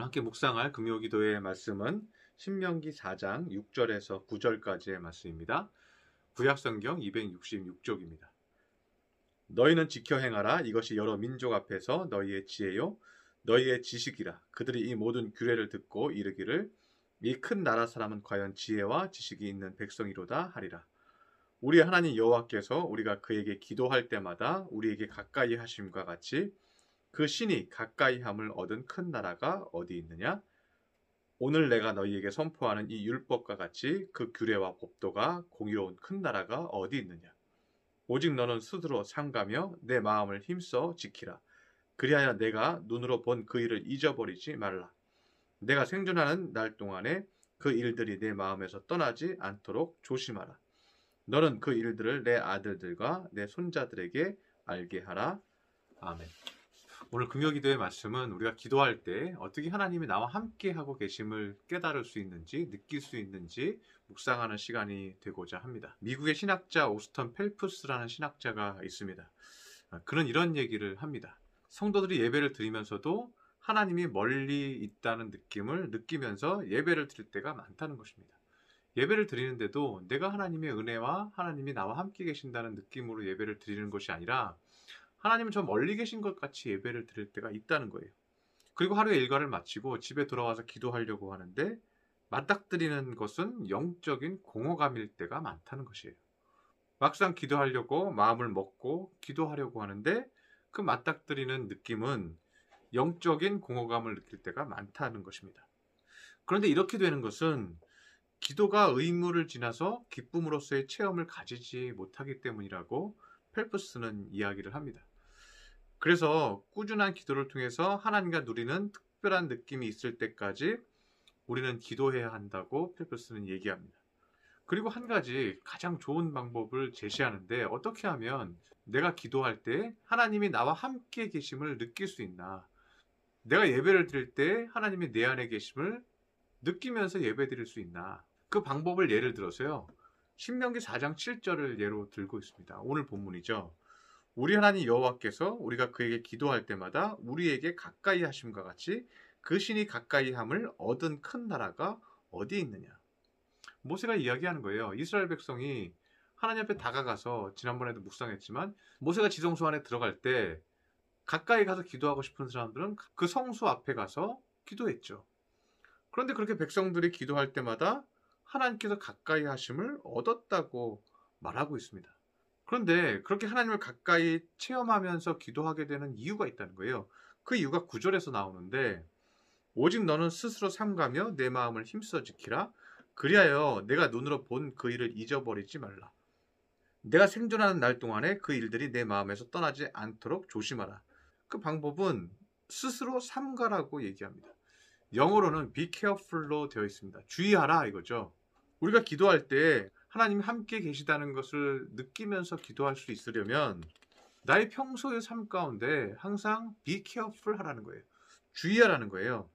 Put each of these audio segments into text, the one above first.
함께 묵상할 금요기도의 말씀은 신명기 4장 6절에서 9절까지의 말씀입니다. 구약성경 266쪽입니다. 너희는 지켜 행하라. 이것이 여러 민족 앞에서 너희의 지혜요 너희의 지식이라. 그들이 이 모든 규례를 듣고 이르기를 이 큰 나라 사람은 과연 지혜와 지식이 있는 백성이로다 하리라. 우리 하나님 여호와께서 우리가 그에게 기도할 때마다 우리에게 가까이 하심과 같이 그 신이 가까이 함을 얻은 큰 나라가 어디 있느냐? 오늘 내가 너희에게 선포하는 이 율법과 같이 그 규례와 법도가 공의로운 큰 나라가 어디 있느냐? 오직 너는 스스로 삼가며 내 마음을 힘써 지키라. 그리하여 내가 눈으로 본 그 일을 잊어버리지 말라. 내가 생존하는 날 동안에 그 일들이 내 마음에서 떠나지 않도록 조심하라. 너는 그 일들을 내 아들들과 내 손자들에게 알게 하라. 아멘. 오늘 금요기도의 말씀은 우리가 기도할 때 어떻게 하나님이 나와 함께 하고 계심을 깨달을 수 있는지 느낄 수 있는지 묵상하는 시간이 되고자 합니다. 미국의 신학자 오스턴 펠프스라는 신학자가 있습니다. 그는 이런 얘기를 합니다. 성도들이 예배를 드리면서도 하나님이 멀리 있다는 느낌을 느끼면서 예배를 드릴 때가 많다는 것입니다. 예배를 드리는데도 내가 하나님의 은혜와 하나님이 나와 함께 계신다는 느낌으로 예배를 드리는 것이 아니라 하나님은 저 멀리 계신 것 같이 예배를 드릴 때가 있다는 거예요. 그리고 하루의 일과를 마치고 집에 돌아와서 기도하려고 하는데 맞닥뜨리는 것은 영적인 공허감일 때가 많다는 것이에요. 막상 기도하려고 마음을 먹고 기도하려고 하는데 그 맞닥뜨리는 느낌은 영적인 공허감을 느낄 때가 많다는 것입니다. 그런데 이렇게 되는 것은 기도가 의무를 지나서 기쁨으로서의 체험을 가지지 못하기 때문이라고 펠프스는 이야기를 합니다. 그래서 꾸준한 기도를 통해서 하나님과 누리는 특별한 느낌이 있을 때까지 우리는 기도해야 한다고 펠프스는 얘기합니다. 그리고 한 가지 가장 좋은 방법을 제시하는데 어떻게 하면 내가 기도할 때 하나님이 나와 함께 계심을 느낄 수 있나? 내가 예배를 드릴 때 하나님이 내 안에 계심을 느끼면서 예배 드릴 수 있나? 그 방법을 예를 들어서요. 신명기 4장 7절을 예로 들고 있습니다. 오늘 본문이죠. 우리 하나님 여호와께서 우리가 그에게 기도할 때마다 우리에게 가까이 하심과 같이 그 신이 가까이 함을 얻은 큰 나라가 어디 있느냐. 모세가 이야기하는 거예요. 이스라엘 백성이 하나님 앞에 다가가서 지난번에도 묵상했지만 모세가 지성소 안에 들어갈 때 가까이 가서 기도하고 싶은 사람들은 그 성소 앞에 가서 기도했죠. 그런데 그렇게 백성들이 기도할 때마다 하나님께서 가까이 하심을 얻었다고 말하고 있습니다. 그런데 그렇게 하나님을 가까이 체험하면서 기도하게 되는 이유가 있다는 거예요. 그 이유가 9절에서 나오는데 오직 너는 스스로 삼가며 내 마음을 힘써 지키라. 그리하여 내가 눈으로 본 그 일을 잊어버리지 말라. 내가 생존하는 날 동안에 그 일들이 내 마음에서 떠나지 않도록 조심하라. 그 방법은 스스로 삼가라고 얘기합니다. 영어로는 be careful로 되어 있습니다. 주의하라 이거죠. 우리가 기도할 때 하나님이 함께 계시다는 것을 느끼면서 기도할 수 있으려면 나의 평소의 삶 가운데 항상 be careful 하라는 거예요. 주의하라는 거예요.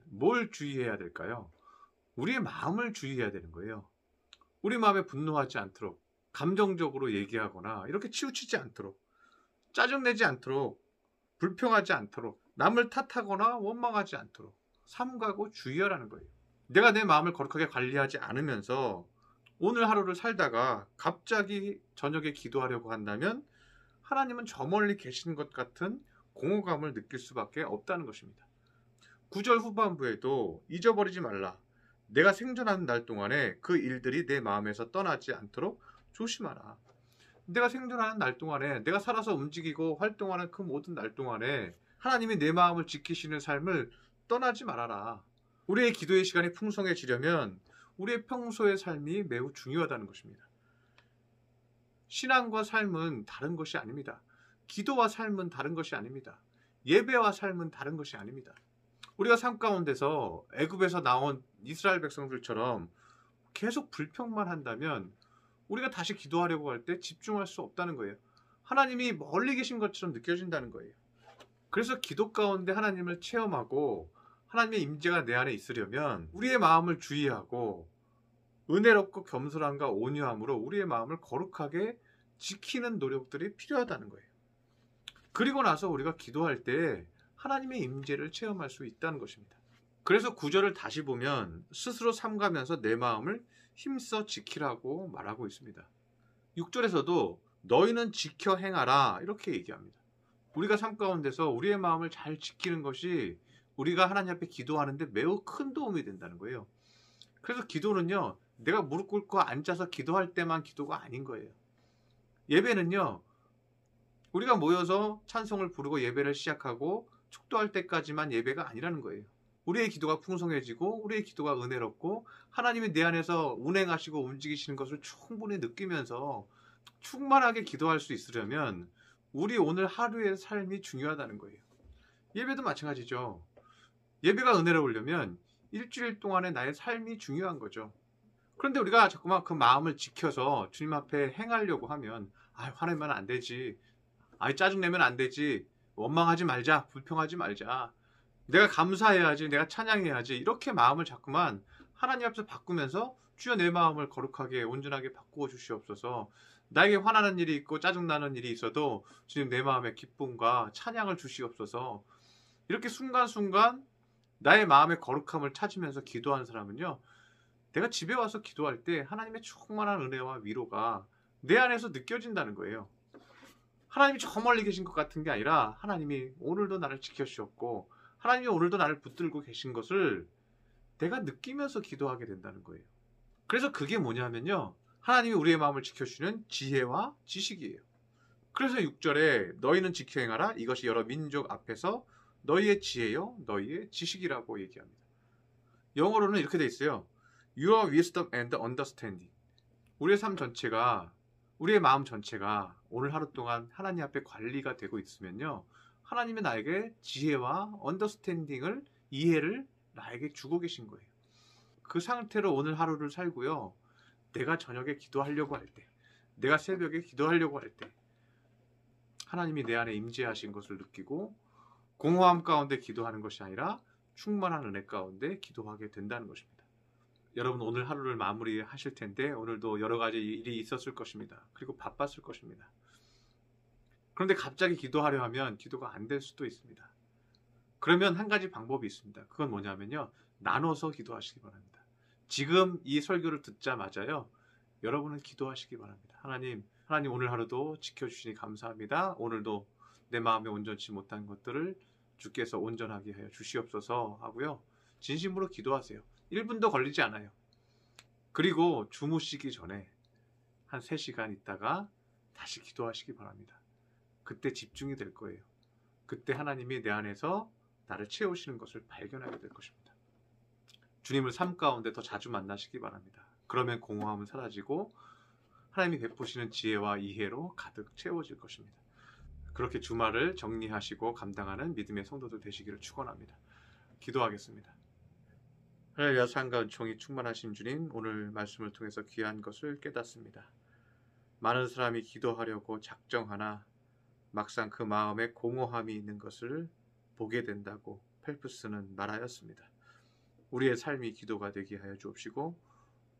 뭘 주의해야 될까요? 우리의 마음을 주의해야 되는 거예요. 우리 마음에 분노하지 않도록, 감정적으로 얘기하거나 이렇게 치우치지 않도록, 짜증내지 않도록, 불평하지 않도록, 남을 탓하거나 원망하지 않도록 삼가고 주의하라는 거예요. 내가 내 마음을 거룩하게 관리하지 않으면서 오늘 하루를 살다가 갑자기 저녁에 기도하려고 한다면 하나님은 저 멀리 계신 것 같은 공허감을 느낄 수밖에 없다는 것입니다. 9절 후반부에도 잊어버리지 말라. 내가 생존하는 날 동안에 그 일들이 내 마음에서 떠나지 않도록 조심하라. 내가 생존하는 날 동안에 내가 살아서 움직이고 활동하는 그 모든 날 동안에 하나님이 내 마음을 지키시는 삶을 떠나지 말아라. 우리의 기도의 시간이 풍성해지려면 우리의 평소의 삶이 매우 중요하다는 것입니다. 신앙과 삶은 다른 것이 아닙니다. 기도와 삶은 다른 것이 아닙니다. 예배와 삶은 다른 것이 아닙니다. 우리가 삶 가운데서 애굽에서 나온 이스라엘 백성들처럼 계속 불평만 한다면 우리가 다시 기도하려고 할 때 집중할 수 없다는 거예요. 하나님이 멀리 계신 것처럼 느껴진다는 거예요. 그래서 기도 가운데 하나님을 체험하고 하나님의 임재가 내 안에 있으려면 우리의 마음을 주의하고 은혜롭고 겸손함과 온유함으로 우리의 마음을 거룩하게 지키는 노력들이 필요하다는 거예요. 그리고 나서 우리가 기도할 때 하나님의 임재를 체험할 수 있다는 것입니다. 그래서 구절을 다시 보면 스스로 삼가면서 내 마음을 힘써 지키라고 말하고 있습니다. 6절에서도 너희는 지켜 행하라 이렇게 얘기합니다. 우리가 삶 가운데서 우리의 마음을 잘 지키는 것이 우리가 하나님 앞에 기도하는데 매우 큰 도움이 된다는 거예요. 그래서 기도는요, 내가 무릎 꿇고 앉아서 기도할 때만 기도가 아닌 거예요. 예배는요, 우리가 모여서 찬송을 부르고 예배를 시작하고 축도할 때까지만 예배가 아니라는 거예요. 우리의 기도가 풍성해지고 우리의 기도가 은혜롭고 하나님이 내 안에서 운행하시고 움직이시는 것을 충분히 느끼면서 충만하게 기도할 수 있으려면 우리 오늘 하루의 삶이 중요하다는 거예요. 예배도 마찬가지죠. 예배가 은혜로우려면 일주일 동안의 나의 삶이 중요한 거죠. 그런데 우리가 자꾸만 그 마음을 지켜서 주님 앞에 행하려고 하면 화내면 안 되지, 짜증내면 안 되지, 원망하지 말자, 불평하지 말자, 내가 감사해야지, 내가 찬양해야지, 이렇게 마음을 자꾸만 하나님 앞에서 바꾸면서 주여 내 마음을 거룩하게 온전하게 바꾸어 주시옵소서, 나에게 화나는 일이 있고 짜증나는 일이 있어도 주님 내 마음에 기쁨과 찬양을 주시옵소서, 이렇게 순간순간 나의 마음의 거룩함을 찾으면서 기도하는 사람은요, 내가 집에 와서 기도할 때 하나님의 충만한 은혜와 위로가 내 안에서 느껴진다는 거예요. 하나님이 저 멀리 계신 것 같은 게 아니라 하나님이 오늘도 나를 지켜주셨고 하나님이 오늘도 나를 붙들고 계신 것을 내가 느끼면서 기도하게 된다는 거예요. 그래서 그게 뭐냐면요, 하나님이 우리의 마음을 지켜주시는 지혜와 지식이에요. 그래서 6절에 너희는 지켜 행하라 이것이 여러 민족 앞에서 너희의 지혜요 너희의 지식이라고 얘기합니다. 영어로는 이렇게 돼 있어요. Your wisdom and understanding. 우리의 삶 전체가, 우리의 마음 전체가 오늘 하루 동안 하나님 앞에 관리가 되고 있으면요, 하나님이 나에게 지혜와 언더스탠딩을, 이해를 나에게 주고 계신 거예요. 그 상태로 오늘 하루를 살고요, 내가 저녁에 기도하려고 할 때, 내가 새벽에 기도하려고 할 때 하나님이 내 안에 임재하신 것을 느끼고 공허함 가운데 기도하는 것이 아니라 충만한 은혜 가운데 기도하게 된다는 것입니다. 여러분 오늘 하루를 마무리하실 텐데 오늘도 여러 가지 일이 있었을 것입니다. 그리고 바빴을 것입니다. 그런데 갑자기 기도하려 하면 기도가 안 될 수도 있습니다. 그러면 한 가지 방법이 있습니다. 그건 뭐냐면요, 나눠서 기도하시기 바랍니다. 지금 이 설교를 듣자마자요, 여러분은 기도하시기 바랍니다. 하나님 오늘 하루도 지켜주시니 감사합니다. 오늘도 내 마음에 온전치 못한 것들을 주께서 온전하게 하여 주시옵소서 하고요, 진심으로 기도하세요. 1분도 걸리지 않아요. 그리고 주무시기 전에 한 3시간 있다가 다시 기도하시기 바랍니다. 그때 집중이 될 거예요. 그때 하나님이 내 안에서 나를 채우시는 것을 발견하게 될 것입니다. 주님을 삶 가운데 더 자주 만나시기 바랍니다. 그러면 공허함은 사라지고 하나님이 베푸시는 지혜와 이해로 가득 채워질 것입니다. 그렇게 주말을 정리하시고 감당하는 믿음의 성도들 되시기를 축원합니다. 기도하겠습니다. 할렐루야. 사랑과 은총이 충만하신 주님, 오늘 말씀을 통해서 귀한 것을 깨닫습니다. 많은 사람이 기도하려고 작정하나 막상 그 마음에 공허함이 있는 것을 보게 된다고 펠프스는 말하였습니다. 우리의 삶이 기도가 되게 하여 주옵시고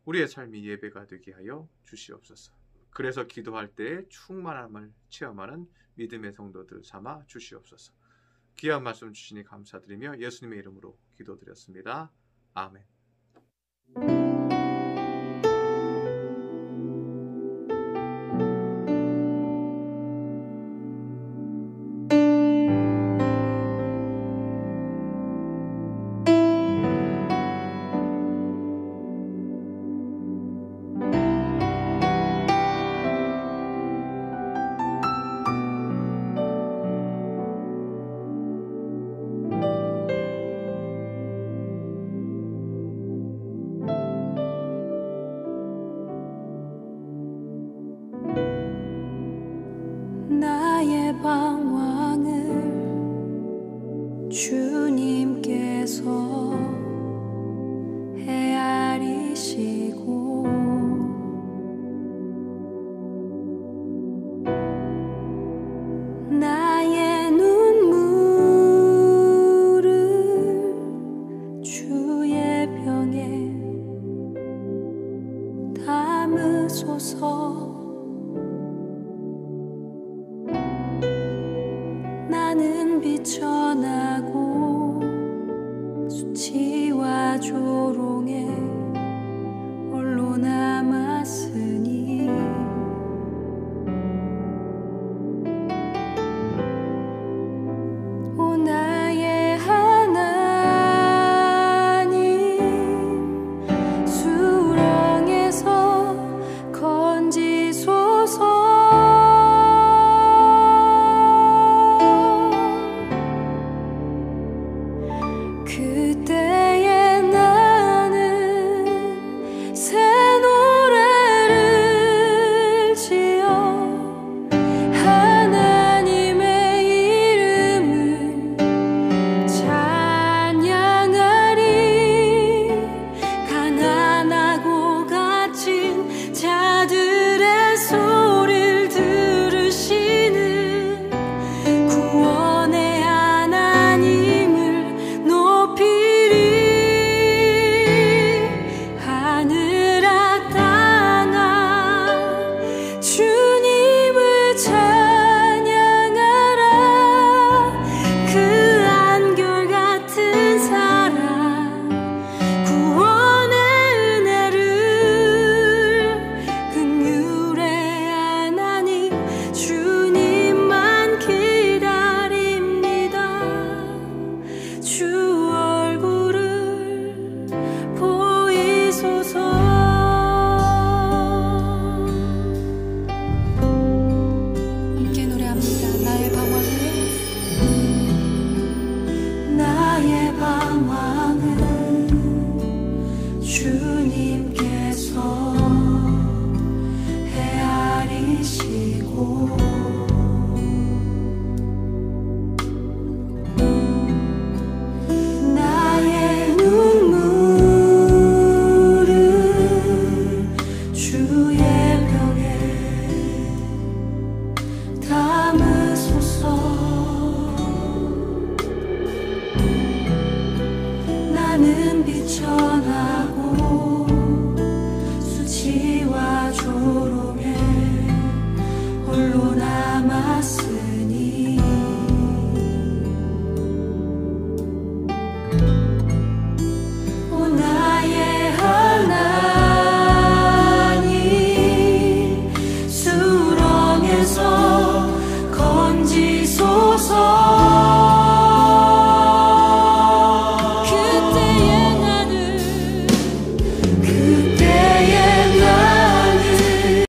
우리의 삶이 예배가 되게 하여 주시옵소서. 그래서 기도할 때 충만함을 체험하는 믿음의 성도들 삼아 주시옵소서. 귀한 말씀 주시니 감사드리며 예수님의 이름으로 기도드렸습니다. 아멘. 나의 방황을 주님께서 헤아리시고 나의 눈물을 주의 병에 담으소서. 나는 비천하고